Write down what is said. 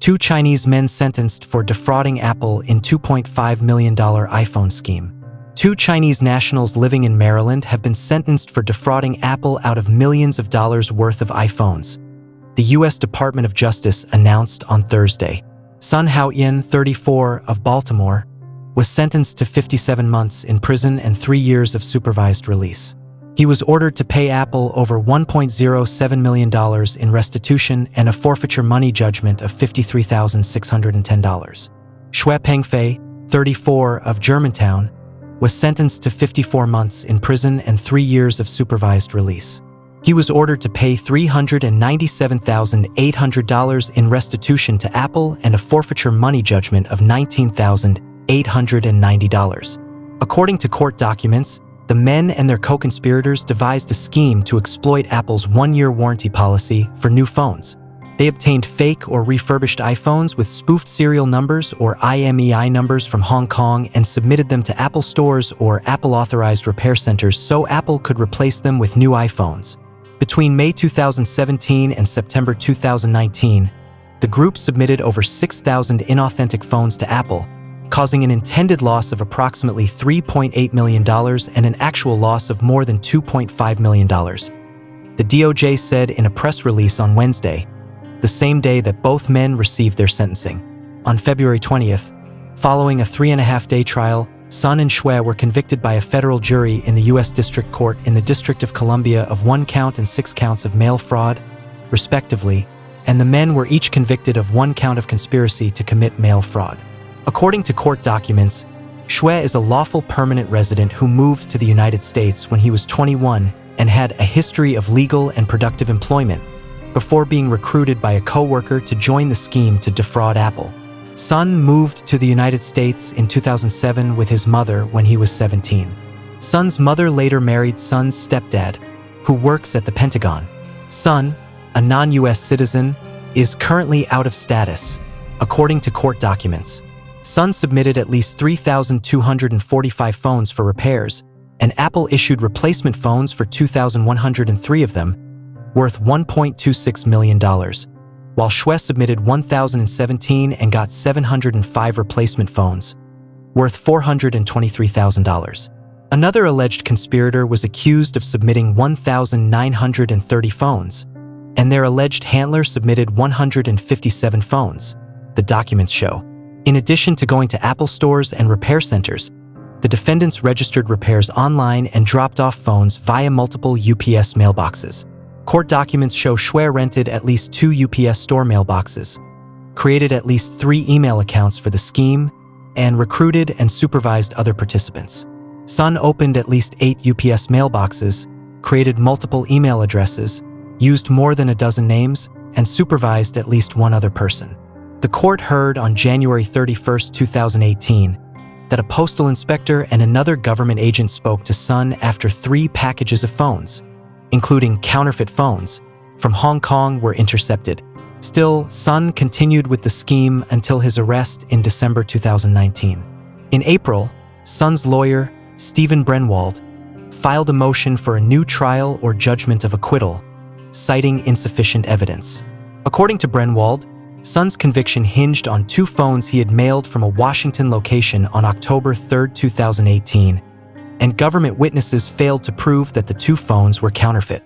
Two Chinese men sentenced for defrauding Apple in $2.5 million iPhone scheme. Two Chinese nationals living in Maryland have been sentenced for defrauding Apple out of millions of dollars worth of iPhones, the U.S. Department of Justice announced on Thursday. Sun Haoyan, 34, of Baltimore, was sentenced to 57 months in prison and 3 years of supervised release. He was ordered to pay Apple over $1.07 million in restitution and a forfeiture money judgment of $53,610. Xue Pengfei, 34, of Germantown, was sentenced to 54 months in prison and 3 years of supervised release. He was ordered to pay $397,800 in restitution to Apple and a forfeiture money judgment of $19,890. According to court documents, the men and their co-conspirators devised a scheme to exploit Apple's one-year warranty policy for new phones. They obtained fake or refurbished iPhones with spoofed serial numbers or IMEI numbers from Hong Kong and submitted them to Apple stores or Apple-authorized repair centers so Apple could replace them with new iPhones. Between May 2017 and September 2019, the group submitted over 6,000 inauthentic phones to Apple, causing an intended loss of approximately $3.8 million and an actual loss of more than $2.5 million. The DOJ said in a press release on Wednesday, the same day that both men received their sentencing. On February 20th, following a 3.5-day trial, Sun and Xue were convicted by a federal jury in the U.S. District Court in the District of Columbia of 1 count and 6 counts of mail fraud, respectively, and the men were each convicted of 1 count of conspiracy to commit mail fraud. According to court documents, Xue is a lawful permanent resident who moved to the United States when he was 21 and had a history of legal and productive employment before being recruited by a co-worker to join the scheme to defraud Apple. Sun moved to the United States in 2007 with his mother when he was 17. Sun's mother later married Sun's stepdad, who works at the Pentagon. Sun, a non-US citizen, is currently out of status, according to court documents. Sun submitted at least 3,245 phones for repairs, and Apple issued replacement phones for 2,103 of them, worth $1.26 million, while Xue submitted 1,017 and got 705 replacement phones, worth $423,000. Another alleged conspirator was accused of submitting 1,930 phones, and their alleged handler submitted 157 phones, the documents show. In addition to going to Apple stores and repair centers, the defendants registered repairs online and dropped off phones via multiple UPS mailboxes. Court documents show Xue rented at least 2 UPS store mailboxes, created at least 3 email accounts for the scheme, and recruited and supervised other participants. Sun opened at least 8 UPS mailboxes, created multiple email addresses, used more than a dozen names, and supervised at least 1 other person. The court heard on January 31, 2018, that a postal inspector and another government agent spoke to Sun after 3 packages of phones, including counterfeit phones, from Hong Kong were intercepted. Still, Sun continued with the scheme until his arrest in December 2019. In April, Sun's lawyer, Stephen Brenwald, filed a motion for a new trial or judgment of acquittal, citing insufficient evidence. According to Brenwald, Sun's conviction hinged on 2 phones he had mailed from a Washington location on October 3, 2018, and government witnesses failed to prove that the 2 phones were counterfeit.